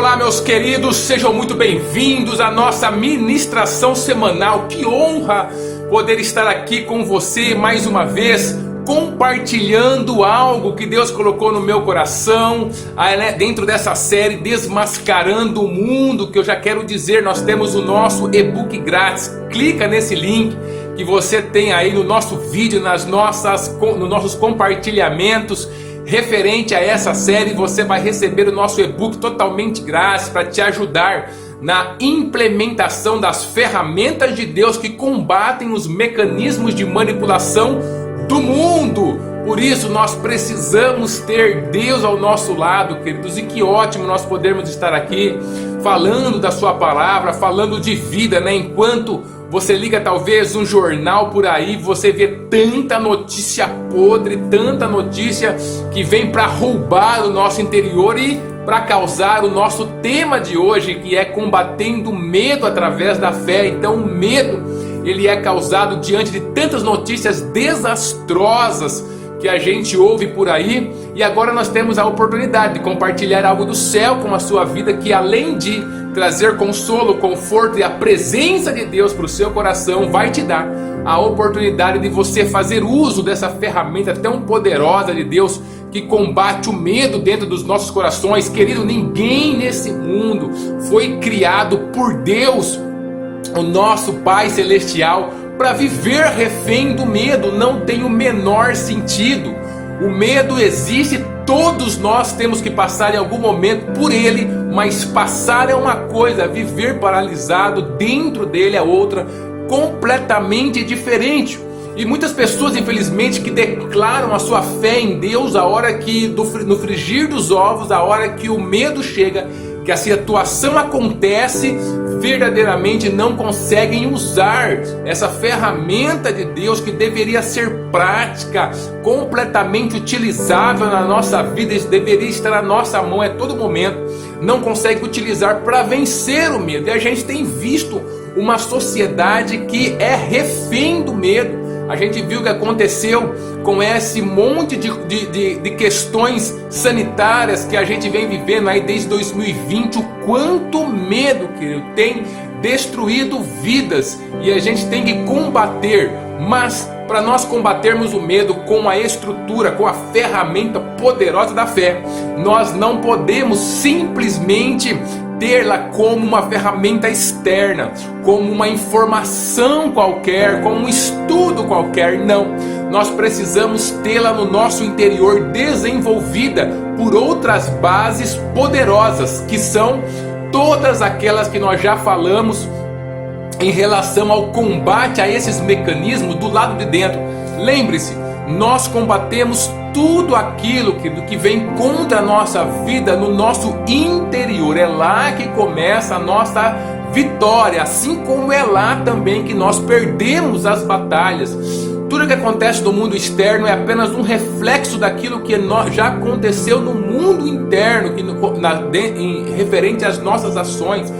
Olá, meus queridos, sejam muito bem-vindos à nossa ministração semanal. Que honra poder estar aqui com você mais uma vez, compartilhando algo que Deus colocou no meu coração, dentro dessa série Desmascarando o Mundo, que eu já quero dizer, nós temos o nosso e-book grátis. Clica nesse link que você tem aí no nosso vídeo, nos nossos compartilhamentos. Referente a essa série, você vai receber o nosso e-book totalmente grátis para te ajudar na implementação das ferramentas de Deus que combatem os mecanismos de manipulação do mundo. Por isso nós precisamos ter Deus ao nosso lado, queridos, e que ótimo nós podermos estar aqui falando da sua palavra, falando de vida, enquanto você liga talvez um jornal por aí, você vê tanta notícia podre, tanta notícia que vem para roubar o nosso interior e para causar o nosso tema de hoje, que é combatendo o medo através da fé. Então o medo, ele é causado diante de tantas notícias desastrosas que a gente ouve por aí, e agora nós temos a oportunidade de compartilhar algo do céu com a sua vida, que além de trazer consolo, conforto e a presença de Deus para o seu coração, vai te dar a oportunidade de você fazer uso dessa ferramenta tão poderosa de Deus que combate o medo dentro dos nossos corações. Querido, ninguém nesse mundo foi criado por Deus, o nosso Pai Celestial, para viver refém do medo. Não tem o menor sentido. O medo existe, todos nós temos que passar em algum momento por ele, mas passar é uma coisa, viver paralisado dentro dele é outra, completamente diferente. E muitas pessoas, infelizmente, que declaram a sua fé em Deus, a hora que no frigir dos ovos, a hora que o medo chega, que a situação acontece, verdadeiramente não conseguem usar essa ferramenta de Deus que deveria ser prática, completamente utilizável na nossa vida. Isso deveria estar na nossa mão a todo momento. Não consegue utilizar para vencer o medo. E a gente tem visto uma sociedade que é refém do medo. A gente viu o que aconteceu com esse monte de questões sanitárias que a gente vem vivendo aí desde 2020. O quanto medo que tem destruído vidas, e a gente tem que combater. Mas para nós combatermos o medo com a estrutura, com a ferramenta poderosa da fé, nós não podemos simplesmente tê-la como uma ferramenta externa, como uma informação qualquer, como um estudo qualquer. Não, nós precisamos tê-la no nosso interior, desenvolvida por outras bases poderosas, que são todas aquelas que nós já falamos em relação ao combate a esses mecanismos do lado de dentro. Lembre-se, nós combatemos tudo aquilo que vem contra a nossa vida no nosso interior. É lá que começa a nossa vitória, assim como é lá também que nós perdemos as batalhas. Tudo que acontece no mundo externo é apenas um reflexo daquilo que já aconteceu no mundo interno, referente às nossas ações,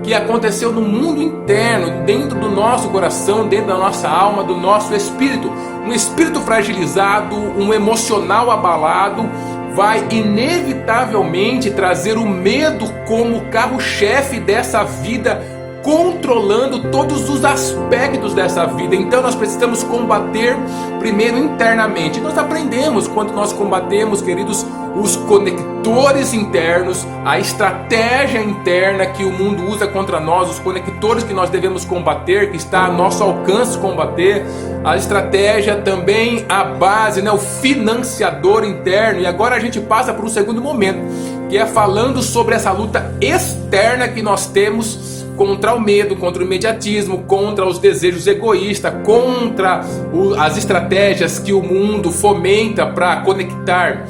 que aconteceu no mundo interno, dentro do nosso coração, dentro da nossa alma, do nosso espírito. Um espírito fragilizado, um emocional abalado, vai inevitavelmente trazer o medo como carro-chefe dessa vida, controlando todos os aspectos dessa vida. Então nós precisamos combater primeiro internamente. Nós aprendemos quando nós combatemos, queridos, os conectores internos, a estratégia interna que o mundo usa contra nós, os conectores que nós devemos combater, que está a nosso alcance combater, a estratégia também, a base, o financiador interno. E agora a gente passa para um segundo momento, que é falando sobre essa luta externa que nós temos contra o medo, contra o imediatismo, contra os desejos egoístas, contra as estratégias que o mundo fomenta para conectar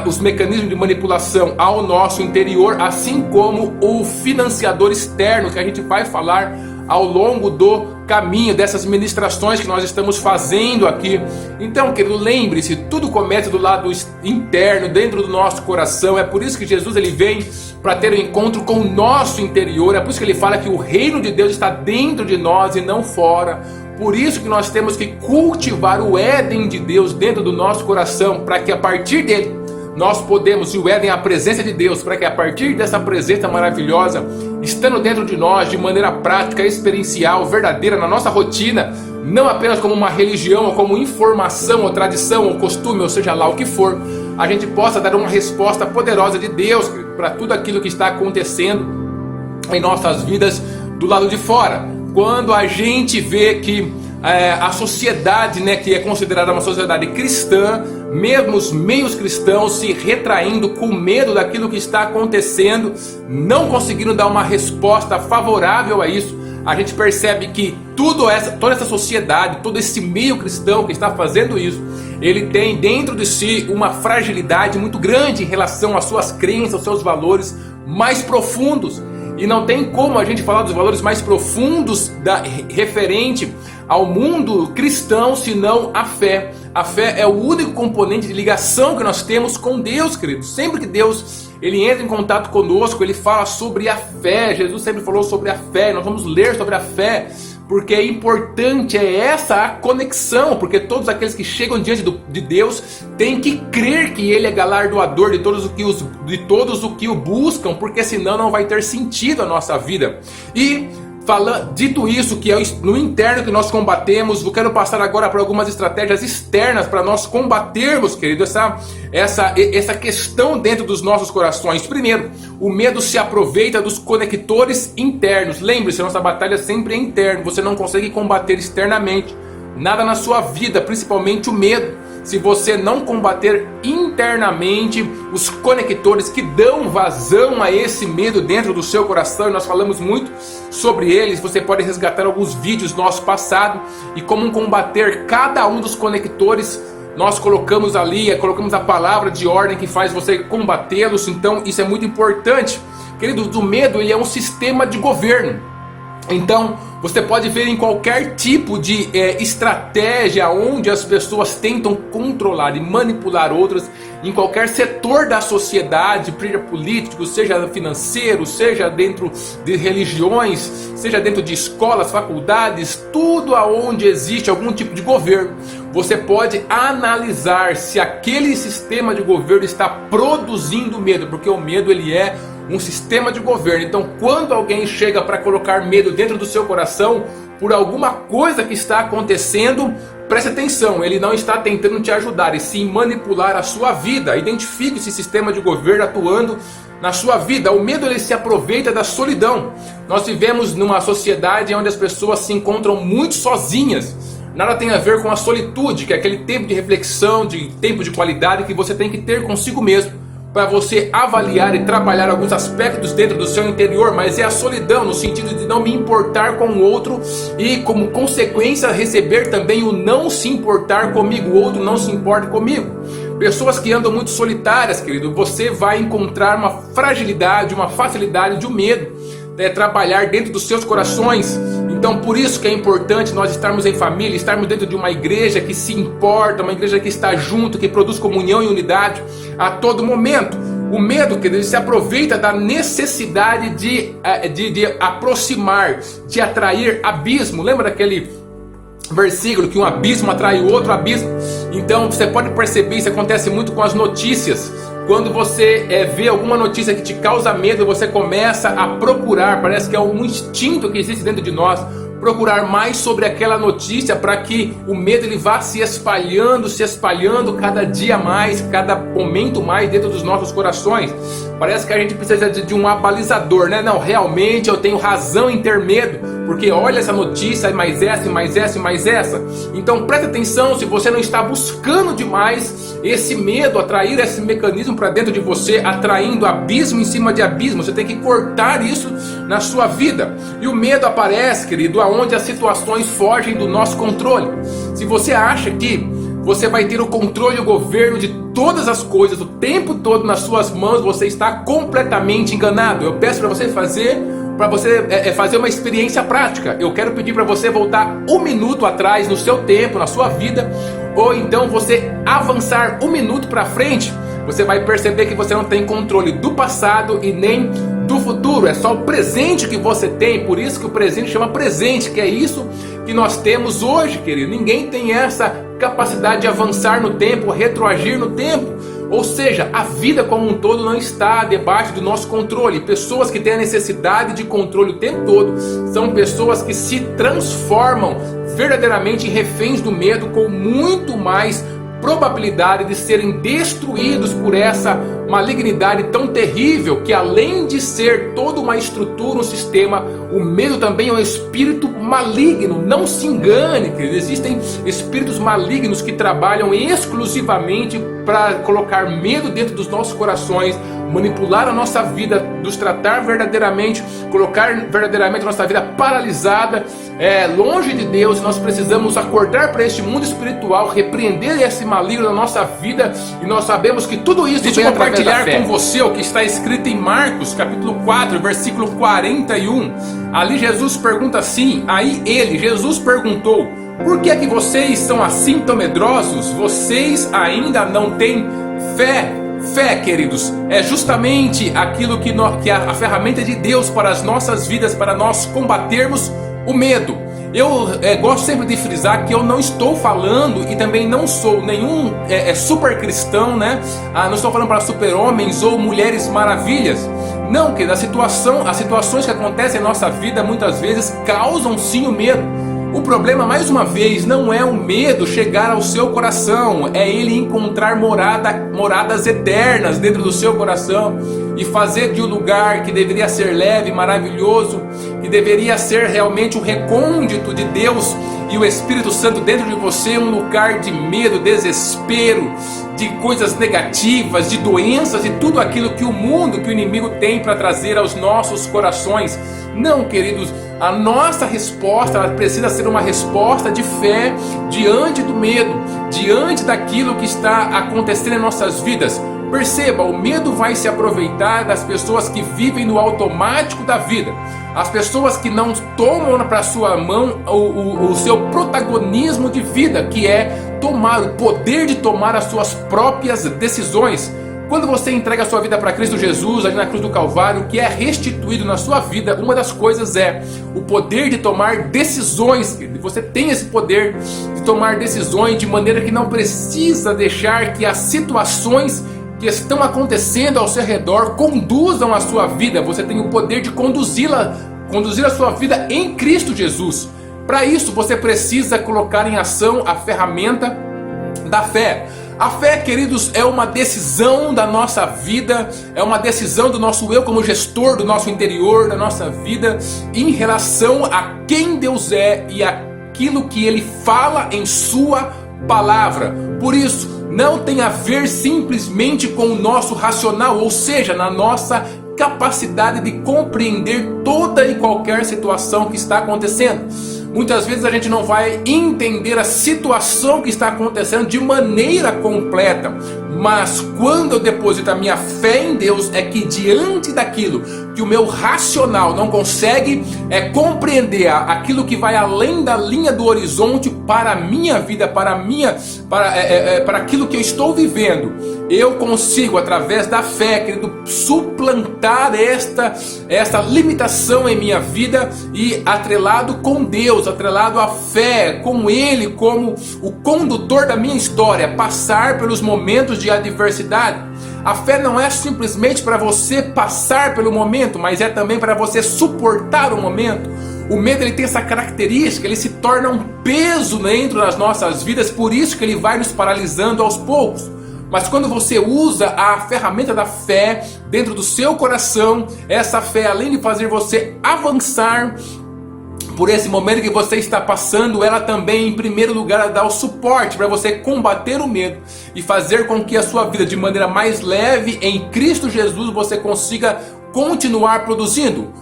os mecanismos de manipulação ao nosso interior, assim como o financiador externo, que a gente vai falar ao longo do caminho dessas ministrações que nós estamos fazendo aqui. Então, querido, lembre-se, tudo começa do lado interno, dentro do nosso coração. É por isso que Jesus ele vem para ter um encontro com o nosso interior. É por isso que ele fala que o reino de Deus está dentro de nós e não fora. Por isso que nós temos que cultivar o Éden de Deus dentro do nosso coração, para que a partir dele nós podemos, e o Éden é a presença de Deus, para que a partir dessa presença maravilhosa, estando dentro de nós de maneira prática, experiencial, verdadeira, na nossa rotina, não apenas como uma religião, ou como informação, ou tradição, ou costume, ou seja lá o que for, a gente possa dar uma resposta poderosa de Deus para tudo aquilo que está acontecendo em nossas vidas do lado de fora. Quando a gente vê que a sociedade, né, que é considerada uma sociedade cristã, mesmo os meios cristãos se retraindo com medo daquilo que está acontecendo, não conseguindo dar uma resposta favorável a isso, a gente percebe que toda essa sociedade, todo esse meio cristão que está fazendo isso, ele tem dentro de si uma fragilidade muito grande em relação às suas crenças, aos seus valores mais profundos. E não tem como a gente falar dos valores mais profundos referente ao mundo cristão, senão a fé. A fé é o único componente de ligação que nós temos com Deus, queridos. Sempre que Deus ele entra em contato conosco, ele fala sobre a fé. Jesus sempre falou sobre a fé. Nós vamos ler sobre a fé, porque é importante, é essa a conexão, porque todos aqueles que chegam diante de Deus têm que crer que Ele é galardoador de todos os que o buscam, porque senão não vai ter sentido a nossa vida. E dito isso, que é no interno que nós combatemos, eu quero passar agora para algumas estratégias externas para nós combatermos, querido, essa questão dentro dos nossos corações. Primeiro, o medo se aproveita dos conectores internos. Lembre-se, nossa batalha sempre é interna, você não consegue combater externamente nada na sua vida, principalmente o medo, se você não combater internamente os conectores que dão vazão a esse medo dentro do seu coração. E nós falamos muito sobre eles. Você pode resgatar alguns vídeos nosso passado e como combater cada um dos conectores. Nós colocamos ali, colocamos a palavra de ordem que faz você combatê-los. Então isso é muito importante. Queridos, o medo ele é um sistema de governo. Então, você pode ver em qualquer tipo de estratégia onde as pessoas tentam controlar e manipular outras, em qualquer setor da sociedade, seja político, seja financeiro, seja dentro de religiões, seja dentro de escolas, faculdades, tudo aonde existe algum tipo de governo, você pode analisar se aquele sistema de governo está produzindo medo, porque o medo ele é um sistema de governo. Então, quando alguém chega para colocar medo dentro do seu coração por alguma coisa que está acontecendo, preste atenção, ele não está tentando te ajudar e sim manipular a sua vida. Identifique esse sistema de governo atuando na sua vida. O medo ele se aproveita da solidão. Nós vivemos numa sociedade onde as pessoas se encontram muito sozinhas. Nada tem a ver com a solitude, que é aquele tempo de reflexão, de tempo de qualidade que você tem que ter consigo mesmo, para você avaliar e trabalhar alguns aspectos dentro do seu interior, mas é a solidão no sentido de não me importar com o outro e como consequência receber também o não se importar comigo, o outro não se importa comigo. Pessoas que andam muito solitárias, querido, você vai encontrar uma fragilidade, uma facilidade de um medo trabalhar dentro dos seus corações. Então por isso que é importante nós estarmos em família, estarmos dentro de uma igreja que se importa, uma igreja que está junto, que produz comunhão e unidade a todo momento. O medo, querido, se aproveita da necessidade de aproximar, de atrair abismo. Lembra daquele versículo que um abismo atrai o outro abismo? Então você pode perceber, isso acontece muito com as notícias. Quando você vê alguma notícia que te causa medo, você começa a procurar, parece que é um instinto que existe dentro de nós, procurar mais sobre aquela notícia para que o medo ele vá se espalhando cada dia mais, cada momento mais dentro dos nossos corações. Parece que a gente precisa de um abalizador, né? Não, realmente eu tenho razão em ter medo, porque olha essa notícia, mais essa, mais essa, mais essa. Então preste atenção se você não está buscando demais esse medo, atrair esse mecanismo para dentro de você, atraindo abismo em cima de abismo. Você tem que cortar isso na sua vida. E o medo aparece, querido, aonde as situações fogem do nosso controle. Se você acha que você vai ter o controle e o governo de todas as coisas o tempo todo nas suas mãos, você está completamente enganado. Eu peço para você fazer uma experiência prática. Eu quero pedir para você voltar 1 minuto atrás no seu tempo, na sua vida, ou então você avançar 1 minuto para frente. Você vai perceber que você não tem controle do passado e nem do futuro. É só o presente que você tem. Por isso que o presente chama presente, que é isso que nós temos hoje, querido. Ninguém tem essa capacidade de avançar no tempo, retroagir no tempo. Ou seja, a vida como um todo não está debaixo do nosso controle. Pessoas que têm a necessidade de controle o tempo todo são pessoas que se transformam verdadeiramente em reféns do medo, com muito mais probabilidade de serem destruídos por essa malignidade tão terrível, que além de ser toda uma estrutura, um sistema, o medo também é um espírito maligno. Não se engane, querido, existem espíritos malignos que trabalham exclusivamente para colocar medo dentro dos nossos corações, manipular a nossa vida, nos tratar verdadeiramente, colocar verdadeiramente a nossa vida paralisada, longe de Deus. Nós precisamos acordar para este mundo espiritual, repreender esse maligno na nossa vida, e nós sabemos que tudo isso vem através da fé. Compartilhar com você o que está escrito em Marcos, capítulo 4, versículo 41. Ali Jesus pergunta assim, Jesus perguntou: por que é que vocês são assim tão medrosos? Vocês ainda não têm fé? Fé, queridos, é justamente aquilo que a ferramenta de Deus para as nossas vidas, para nós combatermos o medo. Eu gosto sempre de frisar que eu não estou falando, e também não sou nenhum super cristão, né? Não estou falando para super-homens ou mulheres maravilhas. Não, querido, as situações que acontecem em nossa vida muitas vezes causam sim o medo. O problema, mais uma vez, não é o medo chegar ao seu coração, é ele encontrar moradas eternas dentro do seu coração e fazer de um lugar que deveria ser leve, maravilhoso, que deveria ser realmente o recôndito de Deus e o Espírito Santo dentro de você, um lugar de medo, desespero, de coisas negativas, de doenças e tudo aquilo que o mundo, que o inimigo tem para trazer aos nossos corações. Não, queridos, a nossa resposta ela precisa ser uma resposta de fé diante do medo, diante daquilo que está acontecendo em nossas vidas. Perceba, o medo vai se aproveitar das pessoas que vivem no automático da vida, as pessoas que não tomam para sua mão o seu protagonismo de vida, que é tomar o poder de tomar as suas próprias decisões. Quando você entrega a sua vida para Cristo Jesus, ali na cruz do Calvário, o que é restituído na sua vida, uma das coisas é o poder de tomar decisões. Você tem esse poder de tomar decisões de maneira que não precisa deixar que as situações que estão acontecendo ao seu redor conduzam a sua vida. Você tem o poder de conduzir a sua vida em Cristo Jesus. Para isso, você precisa colocar em ação a ferramenta da fé. A fé, queridos, é uma decisão da nossa vida, é uma decisão do nosso eu como gestor do nosso interior, da nossa vida, em relação a quem Deus é e aquilo que Ele fala em Sua palavra. Por isso, não tem a ver simplesmente com o nosso racional, ou seja, na nossa capacidade de compreender toda e qualquer situação que está acontecendo. Muitas vezes a gente não vai entender a situação que está acontecendo de maneira completa, mas quando eu deposito a minha fé em Deus, é que diante daquilo que o meu racional não consegue compreender, aquilo que vai além da linha do horizonte para a minha vida, para aquilo que eu estou vivendo, eu consigo, através da fé, querido, suplantar esta limitação em minha vida e, atrelado com Deus, atrelado à fé, com Ele como o condutor da minha história, passar pelos momentos de adversidade. A fé não é simplesmente para você passar pelo momento, mas é também para você suportar o momento. O medo ele tem essa característica, ele se torna um peso dentro das nossas vidas, por isso que ele vai nos paralisando aos poucos. Mas quando você usa a ferramenta da fé dentro do seu coração, essa fé, além de fazer você avançar por esse momento que você está passando, ela também, em primeiro lugar, dá o suporte para você combater o medo e fazer com que a sua vida, de maneira mais leve, em Cristo Jesus, você consiga continuar produzindo.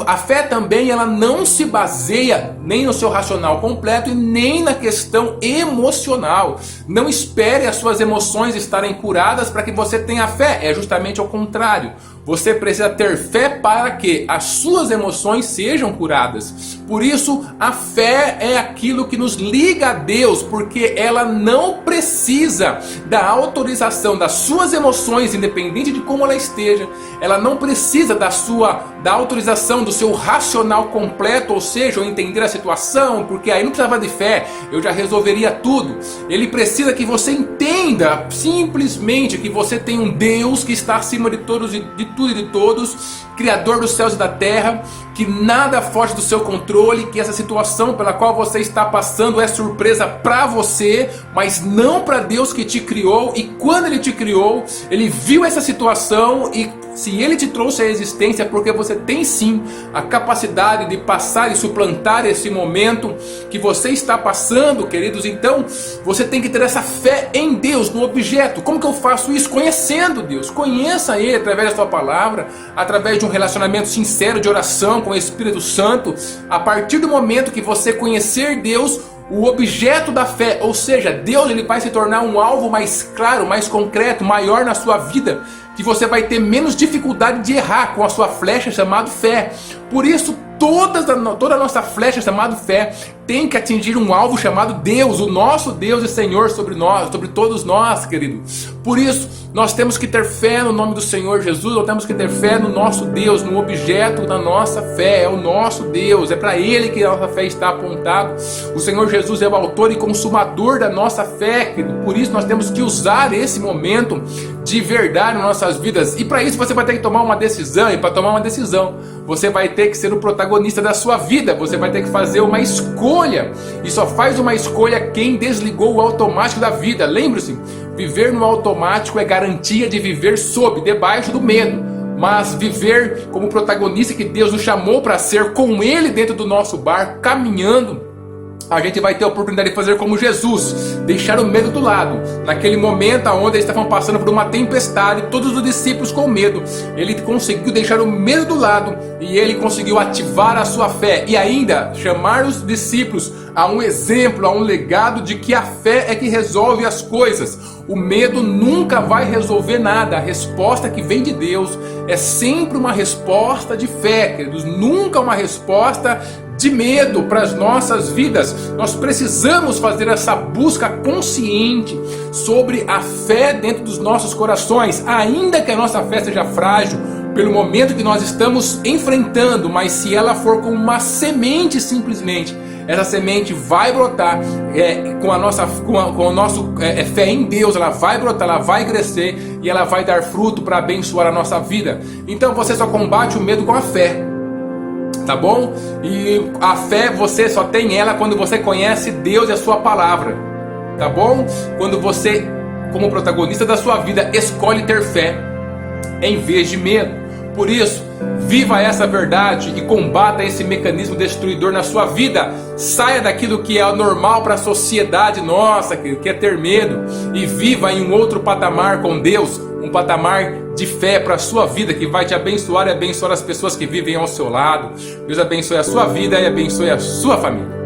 A fé também, ela não se baseia nem no seu racional completo e nem na questão emocional. Não espere as suas emoções estarem curadas para que você tenha fé. É justamente ao contrário. Você precisa ter fé para que as suas emoções sejam curadas. Por isso, a fé é aquilo que nos liga a Deus, porque ela não precisa da autorização das suas emoções, independente de como ela esteja. Ela não precisa precisa da autorização do seu racional completo, ou seja, eu entender a situação, porque aí não precisava de fé, eu já resolveria tudo. Ele precisa que você entenda simplesmente que você tem um Deus que está acima de todos, de tudo e de todos, Criador dos céus e da terra, que nada foge do seu controle, que essa situação pela qual você está passando é surpresa para você, mas não para Deus que te criou. E quando Ele te criou, Ele viu essa situação, e se Ele te trouxe à existência é porque você tem sim a capacidade de passar e suplantar esse momento que você está passando, queridos. Então você tem que ter essa fé em Deus, no objeto. Como que eu faço isso? Conhecendo Deus. Conheça Ele através da sua palavra, através de um relacionamento sincero de oração com o Espírito Santo. A partir do momento que você conhecer Deus, o objeto da fé, ou seja, Deus, ele vai se tornar um alvo mais claro, mais concreto, maior na sua vida, que você vai ter menos dificuldade de errar com a sua flecha chamada fé. Por isso, toda a nossa flecha chamada fé tem que atingir um alvo chamado Deus, o nosso Deus e Senhor sobre nós, sobre todos nós, querido. Por isso, nós temos que ter fé no nome do Senhor Jesus, nós temos que ter fé no nosso Deus, no objeto da nossa fé, é o nosso Deus, é para Ele que a nossa fé está apontada. O Senhor Jesus é o autor e consumador da nossa fé, querido. Por isso, nós temos que usar esse momento de verdade nas nossas vidas, e para isso você vai ter que tomar uma decisão, e para tomar uma decisão, você vai ter que ser o protagonista da sua vida, você vai ter que fazer uma escolha, e só faz uma escolha quem desligou o automático da vida. Lembre-se, viver no automático é garantia de viver debaixo do medo, mas viver como protagonista que Deus nos chamou para ser, com Ele dentro do nosso barco, caminhando, a gente vai ter a oportunidade de fazer como Jesus, deixar o medo do lado. Naquele momento onde eles estavam passando por uma tempestade, todos os discípulos com medo, ele conseguiu deixar o medo do lado, e ele conseguiu ativar a sua fé, e ainda chamar os discípulos a um exemplo, a um legado de que a fé é que resolve as coisas. O medo nunca vai resolver nada. A resposta que vem de Deus é sempre uma resposta de fé, queridos, nunca uma resposta de medo para as nossas vidas. Nós precisamos fazer essa busca consciente sobre a fé dentro dos nossos corações, ainda que a nossa fé seja frágil pelo momento que nós estamos enfrentando, mas se ela for como uma semente simplesmente, essa semente vai brotar com a nossa fé em Deus, ela vai brotar, ela vai crescer e ela vai dar fruto para abençoar a nossa vida. Então você só combate o medo com a fé, tá bom? E a fé você só tem ela quando você conhece Deus e a sua palavra, tá bom? Quando você, como protagonista da sua vida, escolhe ter fé em vez de medo. Por isso, viva essa verdade e combata esse mecanismo destruidor na sua vida. Saia daquilo que é normal para a sociedade nossa, que é ter medo, e viva em um outro patamar com Deus, um patamar de fé para a sua vida, que vai te abençoar e abençoar as pessoas que vivem ao seu lado. Deus abençoe a sua vida e abençoe a sua família.